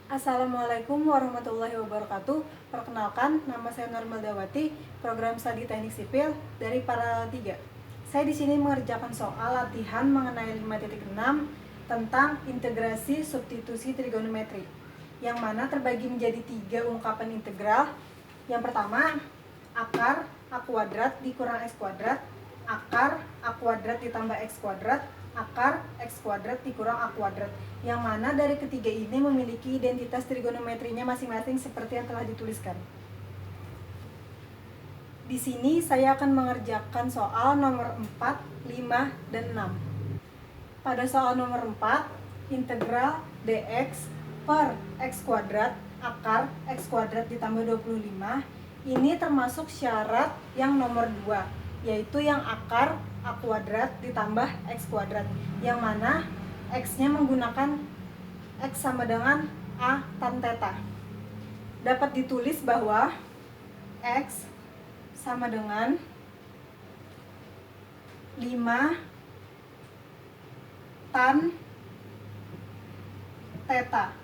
Assalamualaikum warahmatullahi wabarakatuh. Perkenalkan, nama saya Normal Dawati, program studi Teknik Sipil dari Paralel 3. Saya di sini mengerjakan soal latihan mengenai 5.6 tentang integrasi substitusi trigonometri, yang mana terbagi menjadi 3 ungkapan integral. Yang pertama, akar A kuadrat dikurang X kuadrat, akar A kuadrat ditambah X kuadrat, akar X kuadrat dikurang A kuadrat, yang mana dari ketiga ini memiliki identitas trigonometrinya masing-masing seperti yang telah dituliskan. Di sini saya akan mengerjakan soal nomor 4, 5, dan 6. Pada soal nomor 4, integral dx per X kuadrat akar X kuadrat ditambah 25 ini termasuk syarat yang nomor 2, yaitu yang akar A kuadrat ditambah X kuadrat, yang mana X-nya menggunakan X sama dengan A tan theta. Dapat ditulis bahwa X sama dengan 5 tan theta.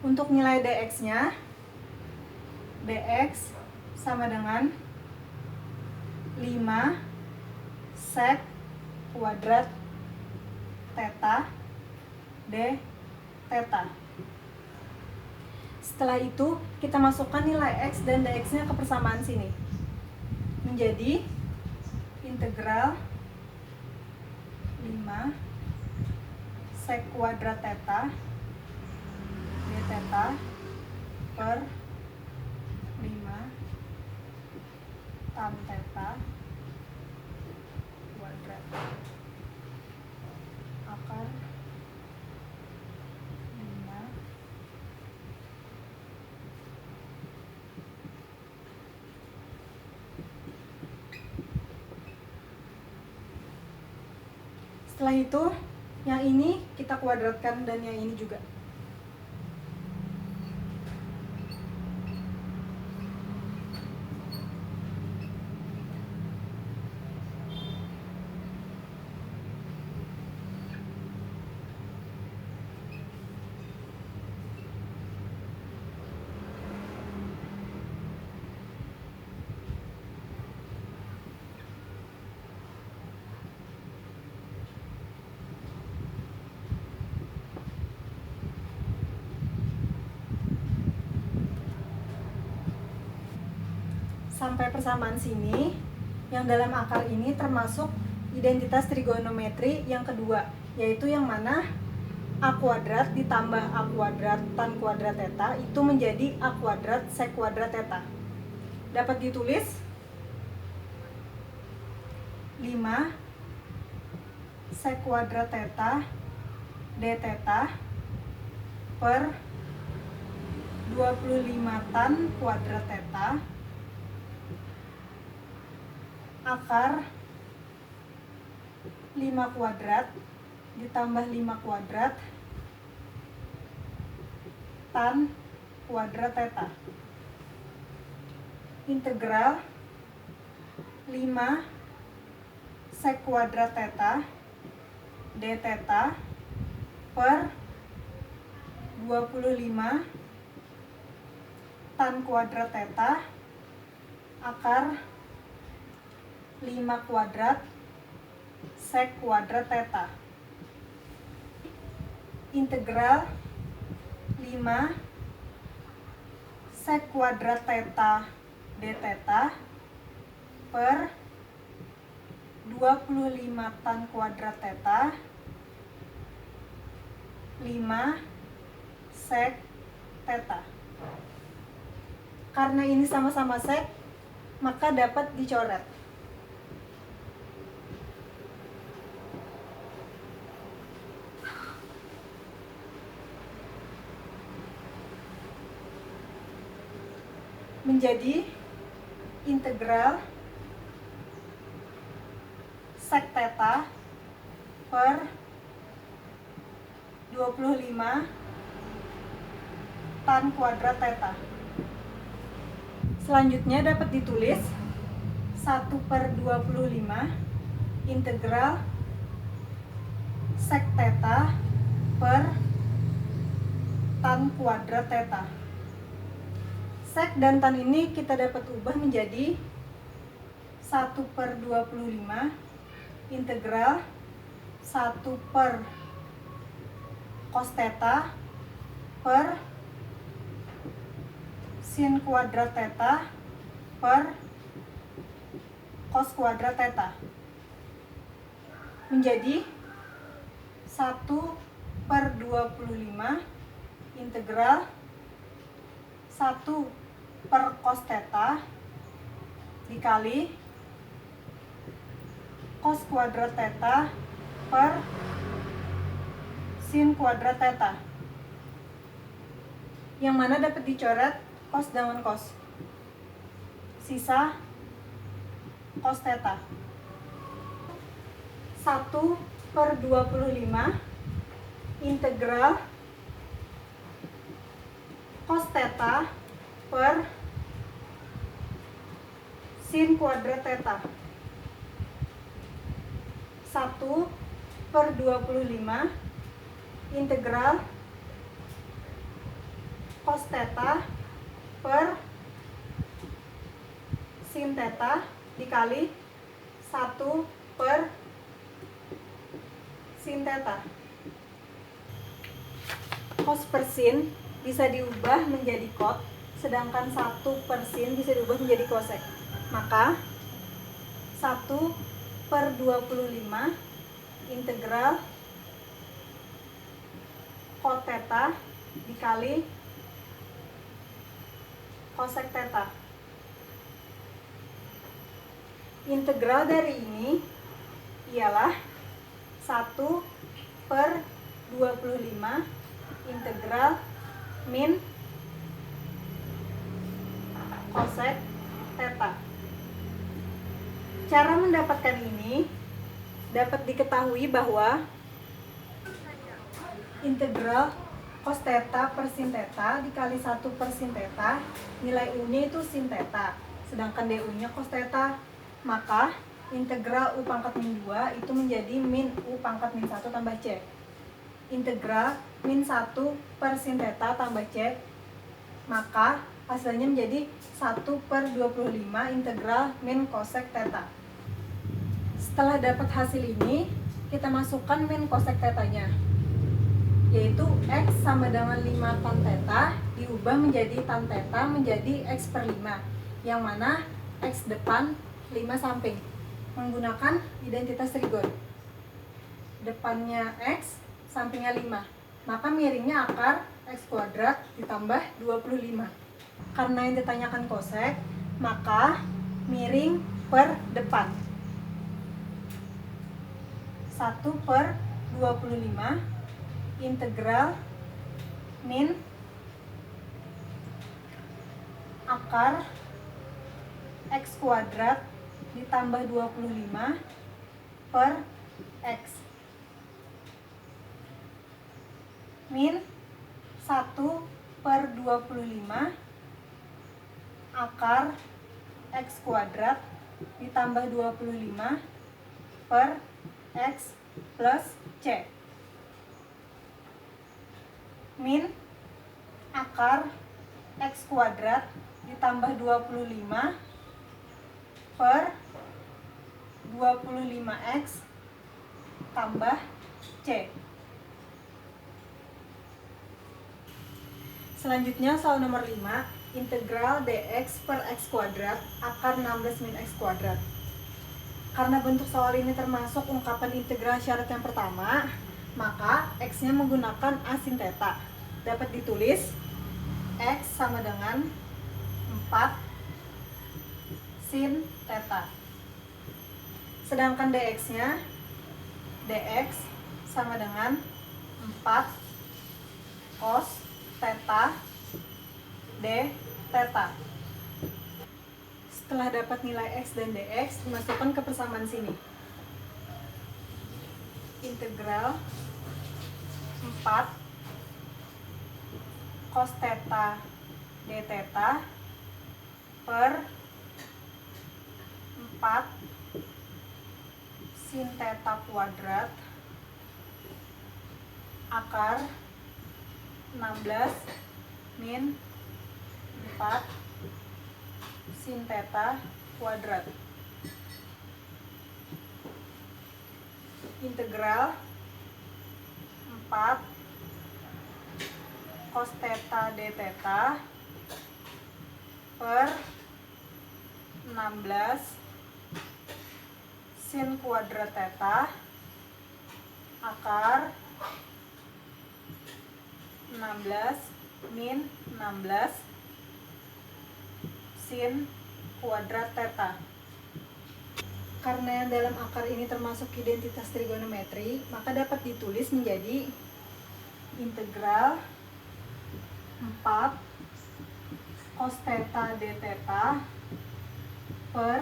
Untuk nilai dx-nya, dx sama dengan 5 sek kuadrat theta d theta. Setelah itu, kita masukkan nilai x dan dx-nya ke persamaan sini. Menjadi integral 5 sek kuadrat theta d theta per 5 tan theta kuadrat akar 5 setelah itu yang ini kita kuadratkan dan yang ini juga. Sampai persamaan sini, yang dalam akar ini termasuk identitas trigonometri yang kedua, yaitu yang mana A kuadrat ditambah A kuadrat tan kuadrat theta itu menjadi A kuadrat sek kuadrat theta. Dapat ditulis 5 sek kuadrat theta d theta per 25 tan kuadrat theta akar 5 kuadrat ditambah 5 kuadrat tan kuadrat theta. Integral 5 sek kuadrat theta d theta per 25 tan kuadrat theta akar 5 kuadrat sek kuadrat theta. Integral 5 sek kuadrat theta d theta per 25 tan kuadrat theta 5 sek theta. Karena ini sama-sama sek, maka dapat dicoret. Menjadi integral sek theta per 25 tan kuadrat theta. Selanjutnya dapat ditulis 1/25 integral sek theta per tan kuadrat theta. Sek dan tan ini kita dapat ubah menjadi 1/25 integral 1 per cos theta per sin kuadrat theta per cos kuadrat theta menjadi 1/25 integral 1 per cos theta dikali cos kuadrat theta per sin kuadrat theta, yang mana dapat dicoret cos dengan cos, sisa cos theta. 1/25 integral cos theta per sin kuadrat theta. 1/25 integral cos theta per sin theta dikali 1 per sin theta. Cos per sin bisa diubah menjadi cot, sedangkan 1 per sin bisa diubah menjadi cosec. Maka 1/25 integral cot theta dikali cosec theta. Integral dari ini ialah 1/25 integral min cosec theta. Cara mendapatkan ini dapat diketahui bahwa integral cos theta per sin theta dikali 1 per sin theta, nilai U-nya itu sin theta, sedangkan DU-nya cos theta. Maka integral U pangkat min 2 itu menjadi min U pangkat min 1 tambah C. Integral min 1 per sin theta tambah C, maka hasilnya menjadi 1/25 integral min cosec theta. Setelah dapat hasil ini, kita masukkan min cosec theta-nya, yaitu X sama dengan 5 tan theta diubah menjadi tan theta menjadi X per 5, yang mana X depan 5 samping menggunakan identitas trigon. Depannya X, sampingnya 5, maka miringnya akar X kuadrat ditambah 25. Karena yang ditanyakan cosec, maka miring per depan 1/25 integral min akar X kuadrat ditambah 25 per X min 1/25 akar X kuadrat ditambah 25 per X plus C min akar X kuadrat ditambah 25 per 25X tambah C. Selanjutnya soal nomor 5, integral dx per x kuadrat akar 16 min x kuadrat. Karena bentuk soal ini termasuk ungkapan integral syarat yang pertama, maka x-nya menggunakan a sin theta. Dapat ditulis x sama dengan 4 sin theta. Sedangkan dx-nya, dx sama dengan 4 cos theta d theta. Setelah dapat nilai x dan dx, dimasukkan ke persamaan sini. Integral 4 cos theta d theta per 4 sin theta kuadrat akar 16 min 4 sin theta kuadrat. Integral 4 cos theta d theta per 16 sin kuadrat theta akar 16 min 16 sin kuadrat theta. Karena yang dalam akar ini termasuk identitas trigonometri, maka dapat ditulis menjadi integral 4 cos theta d theta per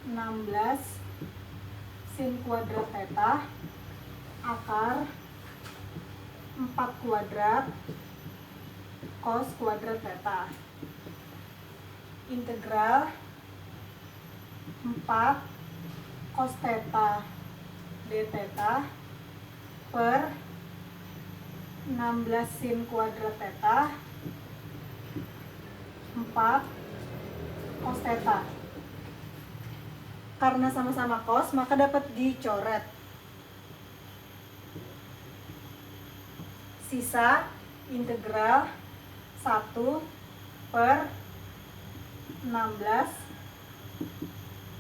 16 sin kuadrat theta akar 4 kuadrat cos kuadrat theta. Integral 4 cos theta d theta per 16 sin kuadrat theta 4 cos theta. Karena sama-sama cos, maka dapat dicoret. Sisa integral 1 per 16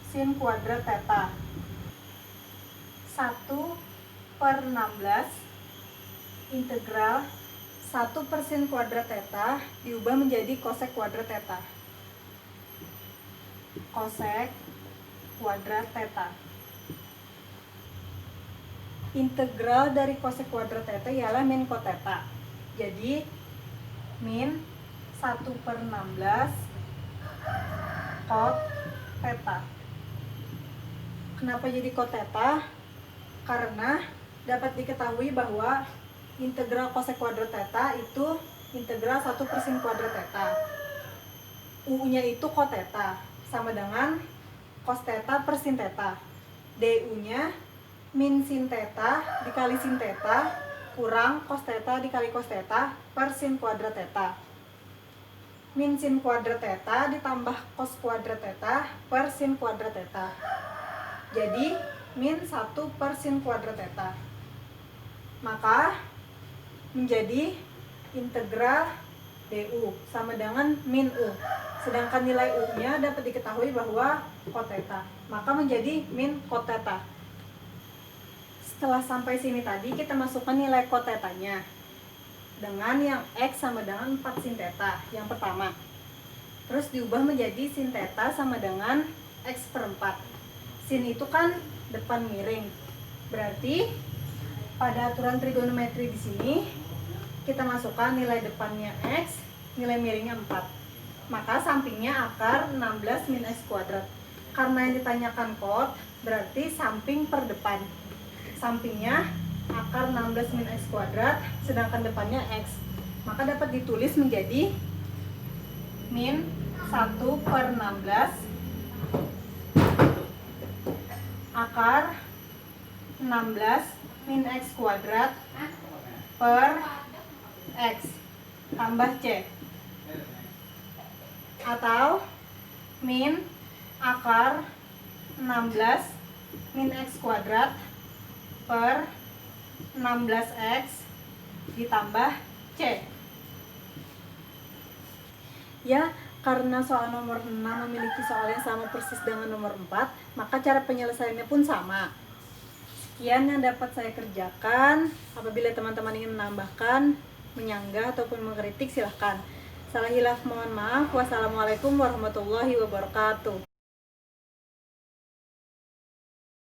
sin kuadrat theta. 1 per 16 integral 1 per sin kuadrat theta diubah menjadi cosec kuadrat theta. Cosec kuadrat theta. Integral dari cosec kuadrat theta ialah min cot theta. Jadi min 1 per 16 cot theta. Kenapa jadi cot theta? Karena dapat diketahui bahwa integral cosec kuadrat theta itu integral 1 per sin kuadrat theta. U-nya itu cot theta sama dengan cos theta per sin theta. Du-nya min sin theta dikali sin theta kurang cos theta dikali cos theta per sin kuadrat theta. Min sin kuadrat theta ditambah cos kuadrat theta per sin kuadrat theta. Jadi min 1 per sin kuadrat theta. Maka menjadi integral du sama dengan min u. Sedangkan nilai u-nya dapat diketahui bahwa cot theta. Maka menjadi min cot theta. Setelah sampai sini tadi, kita masukkan nilai cot theta-nya dengan yang x sama dengan 4 sin theta yang pertama. Terus diubah menjadi sin theta sama dengan x per 4. Sin itu kan depan miring. Berarti pada aturan trigonometri di sini kita masukkan nilai depannya x, nilai miringnya 4. Maka sampingnya akar 16 min x kuadrat. Karena yang ditanyakan cot, berarti samping per depan. Sampingnya akar 16 min x kuadrat, sedangkan depannya x. Maka dapat ditulis menjadi min 1 per 16 akar 16 min x kuadrat per x tambah c. Atau min akar 16 min x kuadrat per 16x ditambah c. Ya, karena soal nomor 6 memiliki soal yang sama persis dengan nomor 4, maka cara penyelesaiannya pun sama. Sekian yang dapat saya kerjakan. Apabila teman-teman ingin menambahkan, menyanggah ataupun mengkritik, silahkan. Salah hilaf mohon maaf. Wassalamualaikum warahmatullahi wabarakatuh.